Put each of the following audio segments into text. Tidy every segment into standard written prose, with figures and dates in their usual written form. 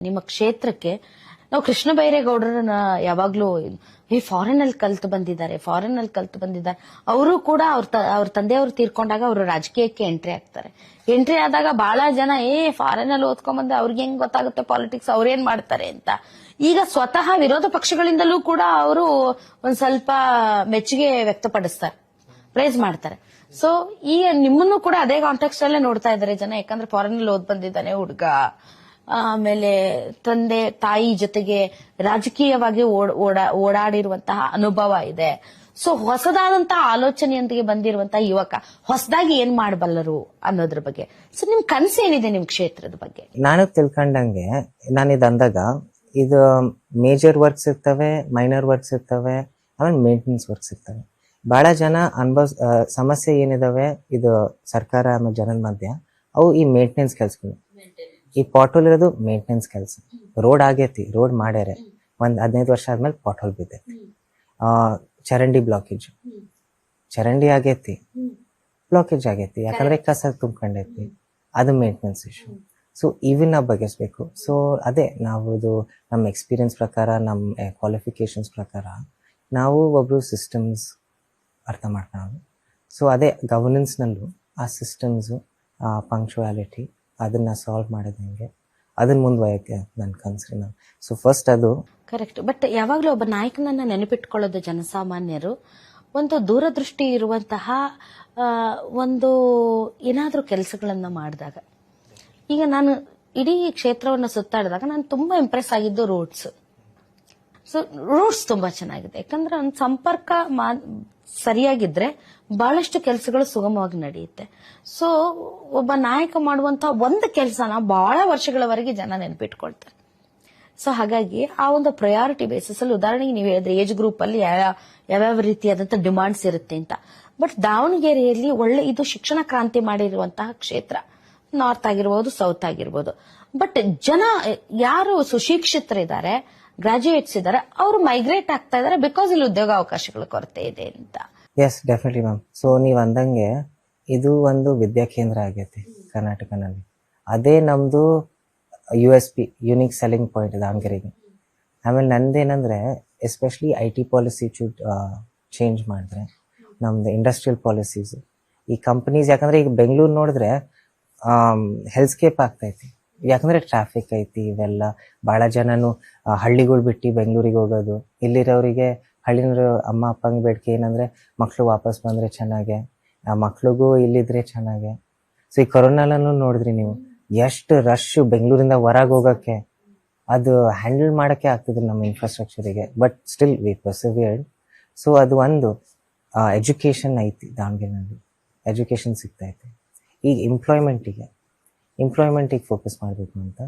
ನಿಮ್ಮ ಕ್ಷೇತ್ರಕ್ಕೆ ನಾವು ಕೃಷ್ಣ ಬೈರೇಗೌಡರನ್ನ ಯಾವಾಗ್ಲೂ ಫಾರಿನ್ ಅಲ್ಲಿ ಕಲ್ತು ಬಂದಿದ್ದಾರೆ ಅವರು ಕೂಡ ಅವ್ರ ತಂದೆಯವರು ತೀರ್ಕೊಂಡಾಗ ಅವರು ರಾಜಕೀಯಕ್ಕೆ ಎಂಟ್ರಿ ಆಗ್ತಾರೆ. ಎಂಟ್ರಿ ಆದಾಗ ಬಹಳ ಜನ ಫಾರಿನ್ ಅಲ್ಲಿ ಓದ್ಕೊಂಡ್ ಬಂದ್ರೆ ಅವ್ರಿಗೆ ಹೆಂಗ್ ಗೊತ್ತಾಗುತ್ತೆ ಪಾಲಿಟಿಕ್ಸ್, ಅವ್ರೇನ್ ಮಾಡ್ತಾರೆ ಅಂತ. ಈಗ ಸ್ವತಃ ವಿರೋಧ ಪಕ್ಷಗಳಿಂದಲೂ ಕೂಡ ಅವರು ಒಂದ್ ಸ್ವಲ್ಪ ಮೆಚ್ಚುಗೆ ವ್ಯಕ್ತಪಡಿಸ್ತಾರೆ, ಪ್ರೈಸ್ ಮಾಡ್ತಾರೆ. ಸೊ ಈಗ ನಿಮ್ಮನ್ನು ಕೂಡ ಅದೇ ಕಾಂಟೆಕ್ಸ್ಟ್ ಅಲ್ಲೇ ನೋಡ್ತಾ ಇದ್ದಾರೆ ಜನ, ಯಾಕಂದ್ರೆ ಫಾರಿನ್ ಅಲ್ಲಿ ಓದ್ ಬಂದಿದ್ದಾನೆ ಹುಡುಗ, ಆಮೇಲೆ ತಂದೆ ತಾಯಿ ಜೊತೆಗೆ ರಾಜಕೀಯವಾಗಿ ಓಡಾಡಿರುವಂತಹ ಅನುಭವ ಇದೆ. ಸೊ ಹೊಸದಾದಂತಹ ಆಲೋಚನೆಯೊಂದಿಗೆ ಬಂದಿರುವಂತಹ ಯುವಕ ಹೊಸದಾಗಿ ಏನ್ ಮಾಡಬಲ್ಲರು ಅನ್ನೋದ್ರ ಬಗ್ಗೆ. ಸೊ ನಿಮ್ ಕನಸೇನಿದೆ ನಿಮ್ ಕ್ಷೇತ್ರದ ಬಗ್ಗೆ? ನಾನು ತಿಳ್ಕೊಂಡಂಗೆ, ನಾನು ಅಂದಾಗ ಇದು ಮೇಜರ್ ವರ್ಕ್ಸ್ ಇರ್ತವೆ, ಮೈನರ್ ವರ್ಕ್ಸ್ ಇರ್ತವೆ, ಆಮೇಲೆ ಮೇಂಟೆನೆನ್ಸ್ ವರ್ಕ್ಸ್ ಇರ್ತವೆ. ಬಹಳ ಜನ ಸಮಸ್ಯೆ ಏನಿದಾವೆ ಇದು ಸರ್ಕಾರ ಆಮೇಲೆ ಜನದ ಮಧ್ಯ, ಅವು ಈ ಮೇಂಟೆನೆನ್ಸ್ ಕೆಲ್ಸಗಳು. ಈ ಪಾಟೋಲ್ ಇರೋದು ಮೇಂಟೆನೆನ್ಸ್ ಕೆಲಸ. ರೋಡ್ ಆಗೈತಿ, ರೋಡ್ ಮಾಡ್ಯಾರೆ, ಒಂದ್ 15 ವರ್ಷ ಆದ್ಮೇಲೆ ಪಾಟೋಲ್ ಬಿದ್ದೈತಿ. ಚರಂಡಿ ಬ್ಲಾಕೇಜ್, ಚರಂಡಿ ಆಗೈತಿ, ಬ್ಲಾಕೇಜ್ ಆಗೈತಿ, ಯಾಕಂದ್ರೆ ಕಸ ತುಂಬ್ಕೊಂಡೈತಿ, ಅದು ಮೇಂಟೆನೆನ್ಸ್ ಇಶ್ಯೂ. ಸೊ ಇವನ್ನ ಬಗೆಸ್ಬೇಕು. ಸೊ ಅದೇ ನಾವು ನಮ್ಮ ಎಕ್ಸ್ಪೀರಿಯನ್ಸ್ ಪ್ರಕಾರ, ನಮ್ಮ ಕ್ವಾಲಿಫಿಕೇಶನ್ಸ್ ಪ್ರಕಾರ ನಾವು ಒಬ್ರು ಸಿಸ್ಟಮ್ಸ್ ಅರ್ಥ ಮಾಡ್ಕೊಳ್ಳೋದು. ಸೊ ಅದೇ ಗವರ್ನೆನ್ಸ್ನಲ್ಲೂ ಆ ಸಿಸ್ಟಮ್ಸು, ಆ ಪಂಕ್ಚುಯಾಲಿಟಿ, ಅದನ್ನ ಸಾಲ್ವ್ ಮಾಡೋದು ಹೆಂಗೆ, ಅದನ್ನ ಮುಂದುವರೆಯಕ್ಕೆ ನನ್ನ ಕನಸ್ರಿ ನಾನು. ಸೊ ಫಸ್ಟ್ ಅದು ಕರೆಕ್ಟ್. ಬಟ್ ಯಾವಾಗ್ಲೂ ಒಬ್ಬ ನಾಯಕನನ್ನ ನೆನಪಿಟ್ಕೊಳ್ಳೋದು ಜನಸಾಮಾನ್ಯರು ಒಂದು ದೂರದೃಷ್ಟಿ ಇರುವಂತಹ ಒಂದು ಏನಾದ್ರೂ ಕೆಲಸಗಳನ್ನ ಮಾಡಿದಾಗ. ಈಗ ನಾನು ಇಡೀ ಕ್ಷೇತ್ರವನ್ನ ಸುತ್ತಾಡಿದಾಗ ನಾನು ತುಂಬಾ ಇಂಪ್ರೆಸ್ ಆಗಿದ್ದು ರೋಡ್ಸ್. ಸೊ ರೋಡ್ಸ್ ತುಂಬಾ ಚೆನ್ನಾಗಿದೆ, ಯಾಕಂದ್ರೆ ಒಂದು ಸಂಪರ್ಕ ಸರಿಯಾಗಿದ್ರೆ ಬಹಳಷ್ಟು ಕೆಲಸಗಳು ಸುಗಮವಾಗಿ ನಡೆಯುತ್ತೆ. ಸೊ ಒಬ್ಬ ನಾಯಕ ಮಾಡುವಂತಹ ಒಂದು ಕೆಲಸನ ಬಹಳ ವರ್ಷಗಳವರೆಗೆ ಜನ ನೆನಪಿಟ್ಕೊಳ್ತಾರೆ. ಸೊ ಹಾಗಾಗಿ ಆ ಒಂದು ಪ್ರಯಾರಿಟಿ ಬೇಸಿಸ್ ಅಲ್ಲಿ, ಉದಾಹರಣೆಗೆ ನೀವು ಹೇಳಿದ್ರೆ ಏಜ್ ಗ್ರೂಪ್ ಅಲ್ಲಿ ಯಾವ್ಯಾವ ರೀತಿಯಾದಂತಹ ಡಿಮಾಂಡ್ಸ್ ಇರುತ್ತೆ ಅಂತ. ಬಟ್ ದಾವಣಗೆರೆಯಲ್ಲಿ ಒಳ್ಳೆ ಇದು ಶಿಕ್ಷಣ ಕ್ರಾಂತಿ ಮಾಡಿರುವಂತಹ ಕ್ಷೇತ್ರ, ನಾರ್ತ್ ಆಗಿರ್ಬೋದು, ಸೌತ್ ಆಗಿರ್ಬೋದು. ಬಟ್ ಜನ ಯಾರು ಸುಶಿಕ್ಷಿತರಿದ್ದಾರೆ, ಗ್ರಾಜುಯೇಟ್ಸ್ ಇದ್ದಾರೆ, ಅವರು ಮೈಗ್ರೇಟ್ ಆಗ್ತಾ ಇದಾರೆ ಬಿಕಾಸ್ ಇಲ್ಲಿ ಉದ್ಯೋಗಾವಕಾಶಗಳ ಕೊರತೆ ಇದೆ ಅಂತ. S, definitely ma'am. ಸೊ ನೀವ್ ಅಂದಂಗೆ ಇದು ಒಂದು ವಿದ್ಯಾ ಕೇಂದ್ರ ಆಗೈತಿ ಕರ್ನಾಟಕನಲ್ಲಿ. ಅದೇ ನಮ್ದು USP, ಯುನಿಕ್ ಸೆಲ್ಲಿಂಗ್ ಪಾಯಿಂಟ್ ದಾವಣಗೆರೆಗೆ. ಆಮೇಲೆ ನಂದೇನಂದ್ರೆ ಎಸ್ಪೆಷಲಿ IT ಪಾಲಿಸಿ ಚೇಂಜ್ ಮಾಡಿದ್ರೆ, ನಮ್ದು ಇಂಡಸ್ಟ್ರಿಯಲ್ ಪಾಲಿಸೀಸ್, ಈ ಕಂಪನೀಸ್, ಯಾಕಂದ್ರೆ ಈಗ ಬೆಂಗಳೂರು ನೋಡಿದ್ರೆ ಹೆಲ್ಸ್ಕೇಪ್ ಆಗ್ತೈತಿ, ಯಾಕಂದ್ರೆ ಟ್ರಾಫಿಕ್ ಐತಿ, ಇವೆಲ್ಲ ಬಹಳ ಜನನು ಹಳ್ಳಿಗಳು ಬಿಟ್ಟು ಬೆಂಗಳೂರಿಗೆ ಹೋಗೋದು. ಇಲ್ಲಿರೋರಿಗೆ ಹಳ್ಳಿನವರು ಅಮ್ಮ ಅಪ್ಪಂಗೆ ಬೇಡಿಕೆ ಏನಂದ್ರೆ ಮಕ್ಳು ವಾಪಸ್ ಬಂದ್ರೆ ಚೆನ್ನಾಗೆ, ಆ ಮಕ್ಳಿಗೂ ಇಲ್ಲಿದ್ರೆ ಚೆನ್ನಾಗೆ. ಸೊ ಈ ಕೊರೋನಾಲೂ ನೋಡಿದ್ರಿ ನೀವು, ಎಷ್ಟು ರಶ್ ಬೆಂಗಳೂರಿಂದ ಹೊರಗೆ ಹೋಗಕ್ಕೆ, ಅದು ಹ್ಯಾಂಡಲ್ ಮಾಡಕ್ಕೆ ಆಗ್ತಿದ್ರು ನಮ್ಮ ಇನ್ಫ್ರಾಸ್ಟ್ರಕ್ಚರಿಗೆ. But still we persevered. So ಅದು ಒಂದು ಎಜುಕೇಶನ್ ಐತಿ ದಾವಣಗೆರೆನಲ್ಲಿ, ಎಜುಕೇಶನ್ ಸಿಗ್ತೈತಿ. ಈಗ ಎಂಪ್ಲಾಯ್ಮೆಂಟಿಗೆ ಫೋಕಸ್ ಮಾಡಬೇಕು ಅಂತ.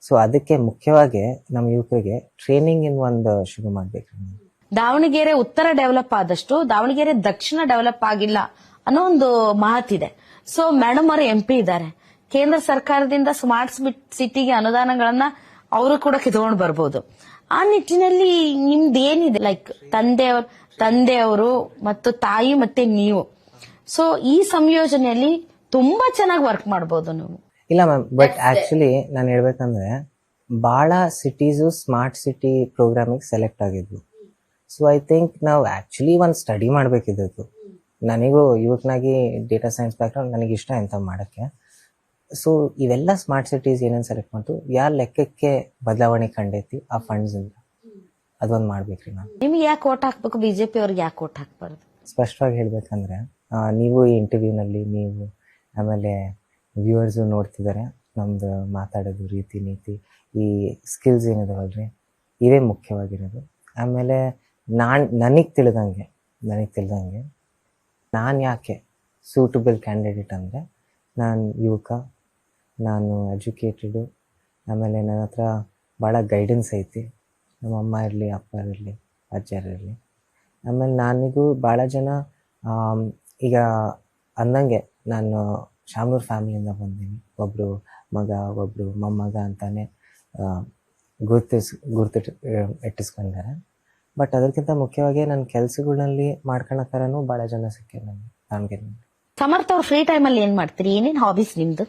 ಸೊ ಅದಕ್ಕೆ ಮುಖ್ಯವಾಗಿ ನಮ್ಮ ಯುವಕರಿಗೆ ಟ್ರೈನಿಂಗ್ ಒಂದು ಶುರು ಮಾಡ್ಬೇಕು. ದಾವಣಗೆರೆ ಉತ್ತರ ಡೆವಲಪ್ ಆದಷ್ಟು ದಾವಣಗೆರೆ ದಕ್ಷಿಣ ಡೆವಲಪ್ ಆಗಿಲ್ಲ ಅನ್ನೋ ಒಂದು ಮಾತಿದೆ. ಸೊ ಮೇಡಮ್ ಅವರು MP ಇದ್ದಾರೆ, ಕೇಂದ್ರ ಸರ್ಕಾರದಿಂದ ಸ್ಮಾರ್ಟ್ ಸಿಟಿಗೆ ಅನುದಾನಗಳನ್ನ ಅವರು ಕೂಡ ಕಿತ್ಕೊಂಡು ಬರ್ಬೋದು. ಆ ನಿಟ್ಟಿನಲ್ಲಿ ನಿಮ್ದೇನಿದೆ, ಲೈಕ್ ತಂದೆಯವರು ಮತ್ತು ತಾಯಿ ಮತ್ತೆ ನೀವು, ಸೊ ಈ ಸಂಯೋಜನೆಯಲ್ಲಿ ತುಂಬಾ ಚೆನ್ನಾಗಿ ವರ್ಕ್ ಮಾಡಬಹುದು ನೀವು. ಇಲ್ಲ ಮ್ಯಾಮ್, ಬಟ್ ಆಕ್ಚುಲಿ ನಾನು ಹೇಳ್ಬೇಕಂದ್ರೆ ಬಹಳ ಸಿಟೀಸು ಸ್ಮಾರ್ಟ್ ಸಿಟಿ ಪ್ರೋಗ್ರಾಮಿಗೆ ಸೆಲೆಕ್ಟ್ ಆಗಿದ್ವು. ಸೊ ಐ ಥಿಂಕ್ ನಾವು ಆಕ್ಚುಲಿ ಒಂದು ಸ್ಟಡಿ ಮಾಡ್ಬೇಕಿದ್ದು. ನನಗೂ ಯುವಕನಾಗಿ ಡೇಟಾ ಸೈನ್ಸ್ ಬ್ಯಾಕ್ಗ್ರೌಂಡ್, ನನಗೆ ಇಷ್ಟ ಎಂತ ಮಾಡಕ್ಕೆ. ಸೊ ಇವೆಲ್ಲ ಸ್ಮಾರ್ಟ್ ಸಿಟೀಸ್ ಏನೇನು ಸೆಲೆಕ್ಟ್ ಮಾಡ್ತು, ಯಾವ ಲೆಕ್ಕಕ್ಕೆ ಬದಲಾವಣೆ ಕಂಡೈತಿ ಆ ಫಂಡ್ಸ್ ಇಂದ, ಅದೊಂದು ಮಾಡ್ಬೇಕ್ರಿ ನಾನು. ನಿಮ್ಗೆ ಯಾಕೆ ಓಟ್ ಹಾಕ್ಬೇಕು, ಬಿಜೆಪಿ ಅವ್ರಿಗೆ ಯಾಕೆ ಓಟ್ ಹಾಕ್ಬಾರ್ದು? ಸ್ಪಷ್ಟವಾಗಿ ಹೇಳ್ಬೇಕಂದ್ರೆ, ನೀವು ಈ ಇಂಟರ್ವ್ಯೂನಲ್ಲಿ ನೀವು ಆಮೇಲೆ ವ್ಯೂವರ್ಸು ನೋಡ್ತಿದ್ದಾರೆ, ನಮ್ದು ಮಾತಾಡೋದು ರೀತಿ ನೀತಿ, ಈ ಸ್ಕಿಲ್ಸ್ ಏನಿದಾವಲ್ರಿ, ಇವೇ ಮುಖ್ಯವಾಗಿರೋದು. ಆಮೇಲೆ ನನಗೆ ತಿಳಿದಂಗೆ ನಾನು ಯಾಕೆ ಸೂಟಬಲ್ ಕ್ಯಾಂಡಿಡೇಟ್ ಅಂದರೆ, ನಾನು ಯುವಕ, ನಾನು ಎಜುಕೇಟೆಡು, ಆಮೇಲೆ ನನ್ನ ಹತ್ರ ಭಾಳ ಗೈಡೆನ್ಸ್ ಐತಿ, ನಮ್ಮ ಅಮ್ಮ ಇರಲಿ, ಅಪ್ಪ ಇರಲಿ, ಅಜ್ಜರಿರಲಿ. ಆಮೇಲೆ ನನಗೂ ಭಾಳ ಜನ ಈಗ ಅಂದಂಗೆ ನಾನು ಶಾಮನೂರು ಫ್ಯಾಮಿಲಿಯಿಂದ ಬಂದೀನಿ. ಒಬ್ಬರು ಮಗ, ಒಬ್ಬರು ಮೊಮ್ಮಗ ಅಂತಾನೆ ಇಟ್ಟಿಸ್ಕೊಂಡಿದ್ದಾರೆ. ಬಟ್ ಅದಕ್ಕಿಂತ ಮುಖ್ಯವಾಗಿ ನನ್ನ ಕೆಲಸಗಳಲ್ಲಿ ಮಾಡ್ಕೊಳಕರನು ಭಾಳ ಜನ ಸಿಕ್ಕಿದೆ ನನಗೆ ದಾವಣಗೆರೆಯಲ್ಲಿ. ಸಮರ್ಥ ಅವ್ರ ಫ್ರೀ ಟೈಮ್ ಅಲ್ಲಿ ಏನ್ ಮಾಡ್ತೀರಿ, ಏನೇನ್ ಹಾಬೀಸ್ ನಿಮ್ದು?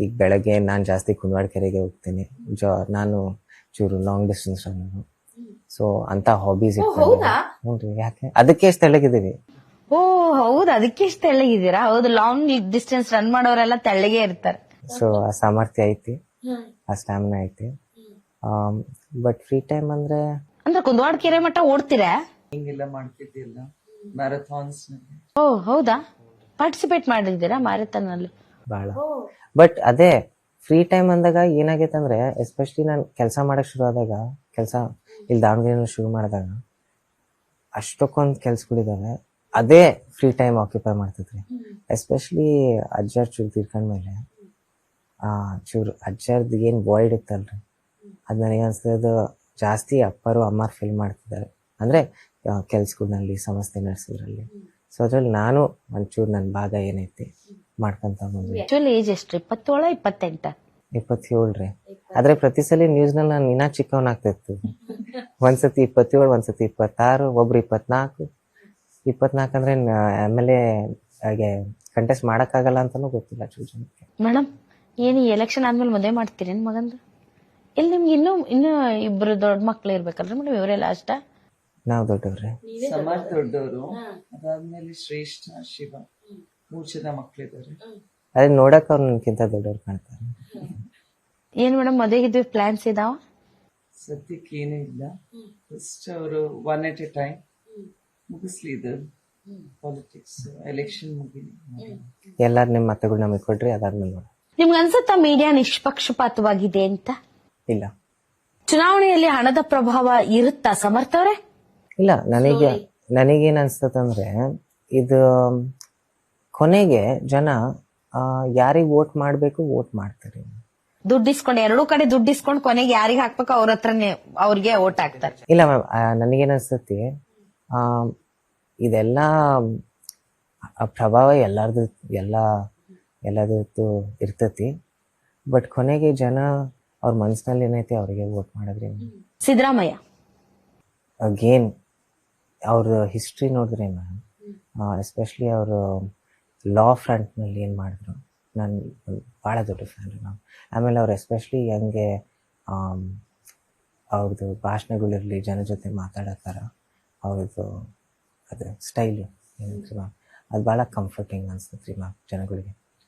ಈಗ ಬೆಳಗ್ಗೆ ನಾನು ಜಾಸ್ತಿ ಕುಂದವಾಡ ಕೆರೆಗೆ ಹೋಗ್ತೀನಿ. ನಾನು ಚೂರು ಲಾಂಗ್ ಡಿಸ್ಟೆನ್ಸ್ ರನ್ನರು. ಸೊ ಅಂತ ಹಾಬೀಸ್ ಇಟ್ಕೊಂಡು ಹ್ಞೂ ರೀ. ಯಾಕೆ ಅದಕ್ಕೆ ಎಷ್ಟು ತೆಳ್ಳಗಿದ್ದೀವಿ. ಓ ಹೌದು, ಅದಕ್ಕೆ ಇಷ್ಟ ತೆಳ್ಳಗಿದ್ದೀರಾ? ಹೌದು, ಲಾಂಗ್ ಡಿಸ್ಟೆನ್ಸ್ ರನ್ ಮಾಡೋರೆಲ್ಲ ತೆಳ್ಳಗೆ ಇರ್ತಾರೆ. ಸೊ ಆ ಸಾಮರ್ಥ್ಯ ಐತಿ, ಆ ಸ್ಟಾಮಿನಾ ಐತಿ. ಬಟ್ ಫ್ರೀ ಟೈಮ್ ಅಂದ್ರೆ ಕುಂದವಾಡ ಕೆರೆ ಮಟ್ಟ ಓಡ್ತೀರಾ? ಹಿಂಗೆಲ್ಲ ಮಾಡ್ತಿದ್ದಿಲ್ಲ ಮ್ಯಾರಥಾನ್ಸ್ ನಲ್ಲಿ. ಓ ಹೌದಾ, ಪಾರ್ಟಿಸಿಪೇಟ್ ಮಾಡಿದ್ದೀರಾ ಮ್ಯಾರಥಾನ್ ಅಲ್ಲಿ? ಬಹಳ. ಬಟ್ ಅದೇ ಫ್ರೀ ಟೈಮ್ ಅಂದಾಗ ಏನಾಗೈತೆ ಅಂದ್ರೆ, ಎಸ್ಪೆಷಲಿ ನಾನು ಕೆಲಸ ಮಾಡಕ್ ಶುರು ಆದಾಗ, ಕೆಲಸ ಇಲ್ಲಿ ದಾವಣಗೆರೆಯಲ್ಲಿ ಶುರು ಮಾಡಿದಾಗ ಅಷ್ಟಕ್ಕೊಂದು ಕೆಲ್ಸಗಳಿದಾವೆ. ಅದೇ ಫ್ರೀ ಟೈಮ್ ಆಕ್ಯುಪೈ ಮಾಡ್ತೈತ್ರಿ. ಎಸ್ಪೆಷಲಿ ಅಜ್ಜರ್ ಚೂರು ತೀರ್ಕೊಂಡ್ಮೇಲೆ ಚೂರು ಅಜ್ಜರ್ದು ಏನ್ ವಾಯ್ಡ್ ಇತ್ತಲ್ರಿ, ಅದ್ ನನಗೆ ಅನ್ಸ್ತದ ಜಾಸ್ತಿ ಅಪ್ಪರು ಅಮ್ಮಾರು ಫೀಲ್ ಮಾಡ್ತಿದ್ದಾರೆ. ಅಂದ್ರೆ ಕೆಲ್ಸಗಳಲ್ಲಿ ಸಂಸ್ಥೆ ನಡೆಸೋದ್ರಲ್ಲಿ. ಸೊ ಅದ್ರಲ್ಲಿ ನಾನು ಒಂಚೂರು ನನ್ನ ಭಾಗ ಏನೈತಿ ಮಾಡ್ಕೊಂತ ಬಂದ್ವಿ. ಆಕ್ಚುಲಿ ಏಜ್ ಎಷ್ಟ್ರಿ? 27 28? 27 ರೀ. ಆದ್ರೆ ಪ್ರತಿ ಸಲ ನ್ಯೂಸ್ ನಲ್ಲಿ ನಾನು ಇನ್ನ ಚಿಕ್ಕವನ್ ಆಗ್ತಿತ್ತು. ಒಂದ್ಸತಿ 27, ಒಂದ್ಸತಿ 26, ಒಬ್ರು 24. 24 ಅಂದ್ರೆ ಆಮೇಲೆ ಹಾಗೆ ಕಂಟೆಸ್ಟ್ ಮಾಡಕ್ಕಾಗಲ್ಲ ಅಂತಾನು ಗೊತ್ತಿಲ್ಲ ಚೂರು ಜನಕ್ಕೆ. ಮೇಡಮ್, ಏನ್ ಎಲೆಕ್ಷನ್ ಆದ್ಮೇಲೆ ಮದುವೆ ಮಾಡ್ತೀರೇನ್ ಮಗಂದು? ಇಲ್ಲಿ ನಿಮ್ಗೆ ಇನ್ನೂ ಇಬ್ರು ದೊಡ್ಡ ಮಕ್ಳು ಇರ್ಬೇಕಲ್ರಿ ಮೇಡಮ್? ಇವರೆಲ್ಲ ಅಷ್ಟ? ನಾವ್ ದೊಡ್ಡವ್ರಿ. ಸಮಾಜ ದೊಡ್ಡವರು, ಅದಾದ್ಮೇಲೆ ಶ್ರೇಷ್ಠ, ಶಿವ, 3 ಜನ ಮಕ್ಳಿದ್ದಾರೆ. ಅದೇ ನೋಡಕ್ ಅವ್ರು ನನ್ಕಿಂತ ದೊಡ್ಡವ್ರು ಕಾಣ್ತಾರೆ. ಏನ್ ಮೇಡಮ್, ಮದುವೆಗಿದ್ವಿ ಪ್ಲಾನ್ಸ್ ಇದಾವ? ಸದ್ಯಕ್ಕೆ ಏನೂ ಇಲ್ಲ. ಫಸ್ಟ್ ಅವರು ಒನ್ ಎಟ್ ಎ ಟೈಮ್ ಮುಗಿಸ್ಲಿ ಇದು ಪಾಲಿಟಿಕ್ಸ್, ಎಲೆಕ್ಷನ್ ಮುಗಿಲಿ. ಎಲ್ಲಾರು ನಿಮ್ ಮತಗಳು ನಮಗ್ ಕೊಡ್ರಿ, ಅದಾದ್ಮೇಲೆ ನೋಡ. ನಿಮ್ಗೆ ಅನ್ಸುತ್ತಾ ಮೀಡಿಯಾ ನಿಷ್ಪಕ್ಷಪಾತವಾಗಿದೆ ಅಂತ? ಇಲ್ಲ ಚುನಾವಣೆಯಲ್ಲಿ ಹಣದ ಪ್ರಭಾವ ಇರುತ್ತಾ ಸಮರ್ಥವ್ರೆ? ಇಲ್ಲ, ನನಗೇನ್ ಅನ್ಸ್ತದಂದ್ರೆ, ಇದು ಕೊನೆಗೆ ಜನ ಯಾರಿಗ್ ವೋಟ್ ಮಾಡ್ಬೇಕು ವೋಟ್ ಮಾಡ್ತಾರೆ. ದುಡ್ಡು ಇಸ್ಕೊಂಡು, ಎರಡೂ ಕಡೆ ದುಡ್ಡು ಇಸ್ಕೊಂಡು ಕೊನೆಗೆ ಯಾರಿಗೆ ಹಾಕ್ಬೇಕು ಅವ್ರ ಹತ್ರನೇ ಅವ್ರಿಗೆ ಓಟ್ ಹಾಕ್ತಾರೆ. ಇಲ್ಲ ಮ್ಯಾಮ್, ನನಗೇನ್ ಅನ್ಸ್ತತಿ, ಇದೆಲ್ಲ ಪ್ರಭಾವ ಎಲ್ಲದೂ ಇರ್ತತಿ. ಬಟ್ ಕೊನೆಗೆ ಜನ ಅವ್ರ ಮನ್ಸಿನಲ್ಲಿ ಏನೈತಿ ಅವ್ರಿಗೆ ವೋಟ್ ಮಾಡಿದ್ರಿ. ಸಿದ್ದರಾಮಯ್ಯ ಅಗೇನ್ ಅವ್ರ ಹಿಸ್ಟ್ರಿ ನೋಡಿದ್ರೆ ಮ್ಯಾಮ್, ಎಸ್ಪೆಷಲಿ ಅವರು ಲಾ ಫ್ರಂಟ್ ನಲ್ಲಿ ಏನ್ ಮಾಡಿದ್ರು, ನಾನು ಬಹಳ ದೊಡ್ಡ ಫ್ಯಾನ್ ರೀ ಮ್ಯಾಮ್. ಆಮೇಲೆ ಅವ್ರು ಎಸ್ಪೆಷಲಿ ಹೆಂಗೆ ಅವ್ರದ್ದು ಭಾಷಣಗಳಿರ್ಲಿ, ಜನ ಜೊತೆ ಮಾತಾಡತ್ತಾರ, ಅವ್ರದ್ದು ಅದು ಸ್ಟೈಲು ಏನಂತ್ರಿ ಮ್ಯಾಮ್, ಅದು ಭಾಳ ಕಂಫರ್ಟಿಂಗ್ ಅನ್ಸ್ತತ್ರಿ ಮ್ಯಾಮ್ ಜನಗಳಿಗೆ.